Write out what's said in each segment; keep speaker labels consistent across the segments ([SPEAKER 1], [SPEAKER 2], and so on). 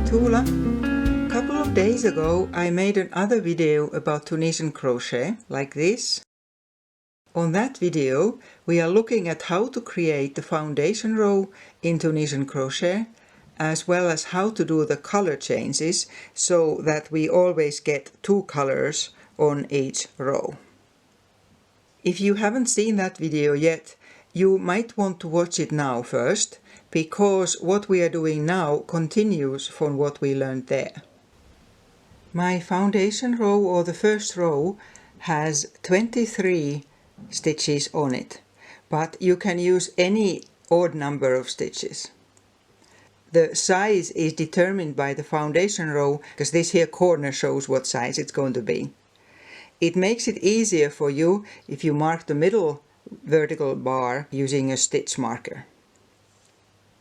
[SPEAKER 1] Tuula. A couple of days ago I made another video about Tunisian crochet, like this. On that video we are looking at how to create the foundation row in Tunisian crochet, as well as how to do the color changes so that we always get two colors on each row. If you haven't seen that video yet, you might want to watch it now first, because what we are doing now continues from what we learned there. My foundation row, or the first row, has 23 stitches on it, but you can use any odd number of stitches. The size is determined by the foundation row, because this here corner shows what size it's going to be. It makes it easier for you if you mark the middle vertical bar using a stitch marker.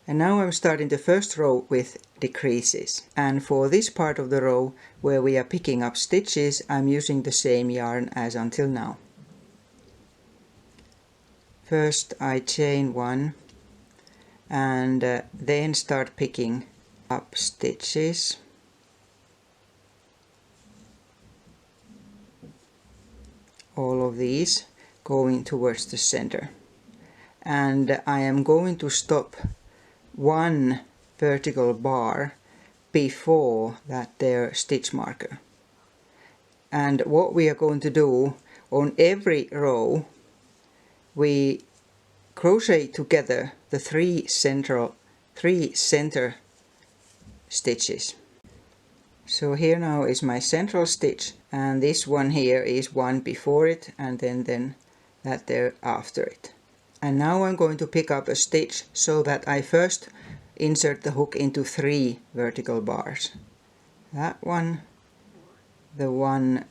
[SPEAKER 1] And now I'm starting the first row with decreases. And for this part of the row where we are picking up stitches, I'm using the same yarn as until now. First I chain one and then start picking up stitches. All of these going towards the center. And I am going to stop one vertical bar before that there stitch marker. And what we are going to do on every row, we crochet together the three center stitches. So here now is my central stitch, and this one here is one before it, and then that there after it. And now I'm going to pick up a stitch so that I first insert the hook into three vertical bars. That one, the one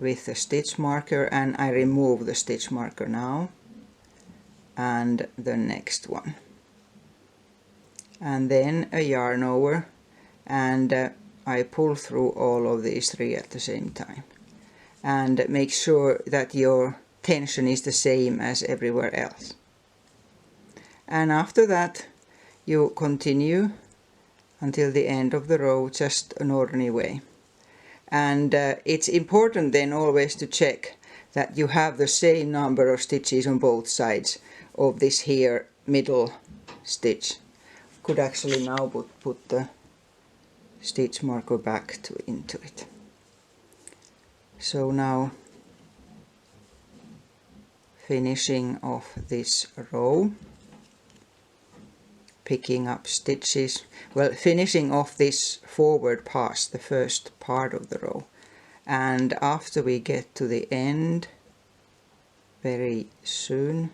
[SPEAKER 1] with the stitch marker, and I remove the stitch marker now, and the next one. And then a yarn over, and I pull through all of these three at the same time. And make sure that your tension is the same as everywhere else. And after that you continue until the end of the row, just an ordinary way. And it's important then always to check that you have the same number of stitches on both sides of this here middle stitch. Could actually now put the stitch marker back into it. So now finishing off this row, picking up stitches, well, finishing off this forward pass, the first part of the row. And after we get to the end very soon,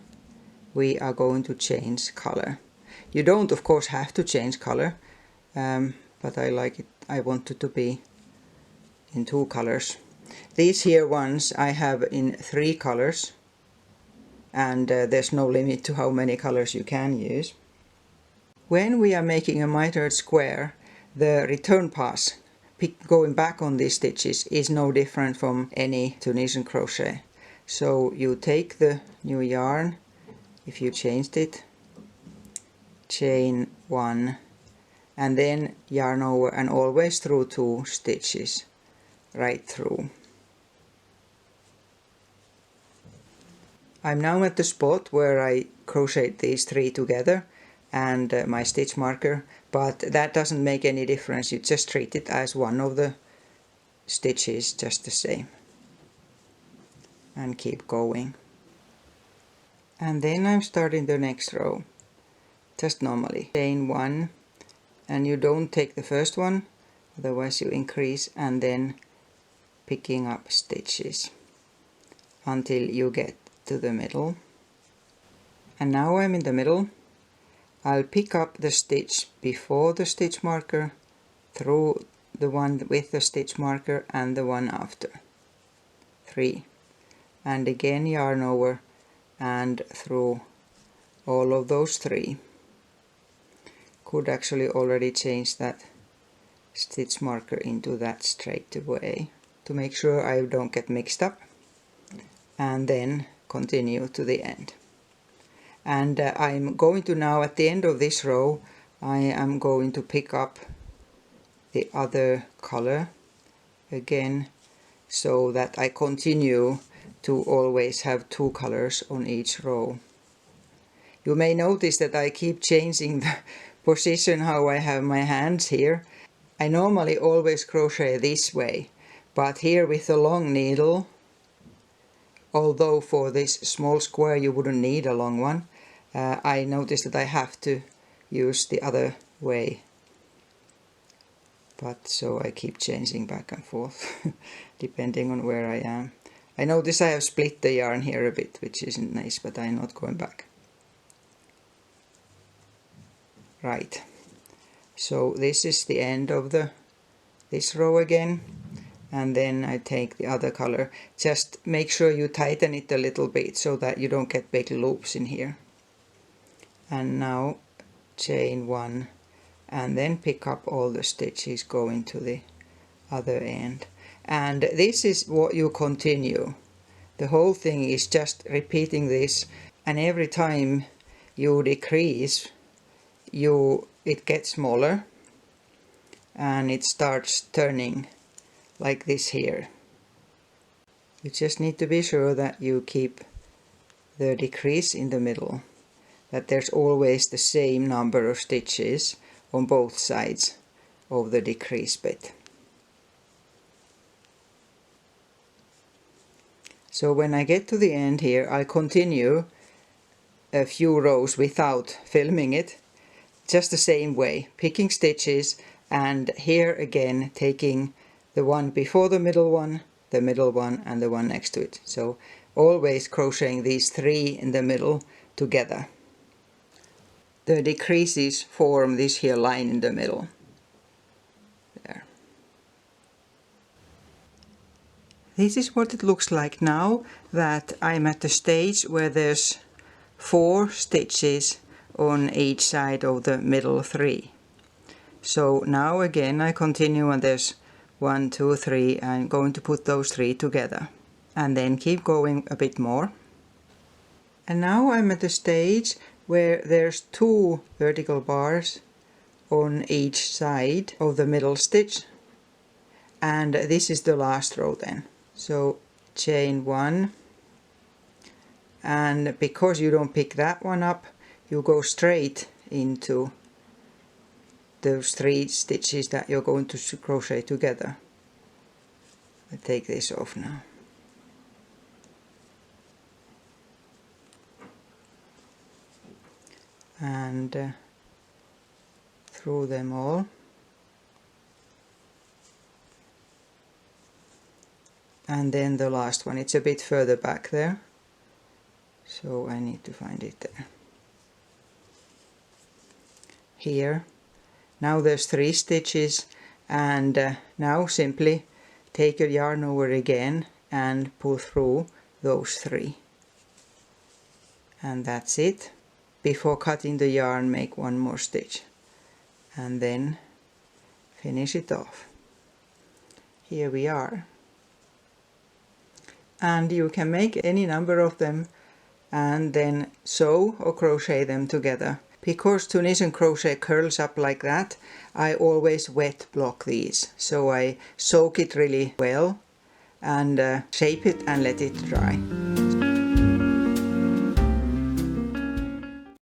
[SPEAKER 1] we are going to change color. You don't of course have to change color, but I like it. I want it to be in two colors. These here ones I have in 3 colors, and there's no limit to how many colors you can use. When we are making a mitered square, the return pass, going back on these stitches, is no different from any Tunisian crochet. So you take the new yarn, if you changed it, chain one, and then yarn over, and always through 2 stitches right through. I'm now at the spot where I crocheted these 3 together and my stitch marker, but that doesn't make any difference. You just treat it as one of the stitches just the same and keep going. And then I'm starting the next row just normally. Chain 1, and you don't take the first one, otherwise you increase, and then picking up stitches until you get to the middle. And now I'm in the middle. I'll pick up the stitch before the stitch marker, through the one with the stitch marker, and the one after. 3. And again yarn over and through all of those 3. Could actually already change that stitch marker into that straight away to make sure I don't get mixed up, and then continue to the end. And I'm going to now, at the end of this row, I am going to pick up the other color again, so that I continue to always have 2 colors on each row. You may notice that I keep changing the position how I have my hands here. I normally always crochet this way, but here with the long needle, although for this small square you wouldn't need a long one, I noticed that I have to use the other way. But so I keep changing back and forth depending on where I am. I notice I have split the yarn here a bit, which isn't nice, but I'm not going back. Right, so this is the end of this row again, and then I take the other color. Just make sure you tighten it a little bit so that you don't get big loops in here. And now chain 1 and then pick up all the stitches going to the other end. And this is what you continue. The whole thing is just repeating this, and every time you decrease, it gets smaller and it starts turning like this here. You just need to be sure that you keep the decrease in the middle, that there's always the same number of stitches on both sides of the decrease bit. So when I get to the end here, I continue a few rows without filming it, just the same way, picking stitches, and here again taking the one before the middle one, and the one next to it. So always crocheting these 3 in the middle together. The decreases form this here line in the middle. There. This is what it looks like now that I'm at the stage where there's 4 stitches on each side of the middle 3. So now again I continue, and there's 1, 2, 3. I'm going to put those 3 together and then keep going a bit more. And now I'm at the stage where there's 2 vertical bars on each side of the middle stitch, and this is the last row then. So chain 1, and because you don't pick that one up, you go straight into those 3 stitches that you're going to crochet together. I take this off now. And through them all. And then the last one, it's a bit further back there, so I need to find it there. Here. Now there's 3 stitches, and now simply take your yarn over again and pull through those 3. And that's it. Before cutting the yarn, make 1 more stitch and then finish it off. Here we are. And you can make any number of them and then sew or crochet them together. Because Tunisian crochet curls up like that, I always wet block these. So I soak it really well and shape it and let it dry.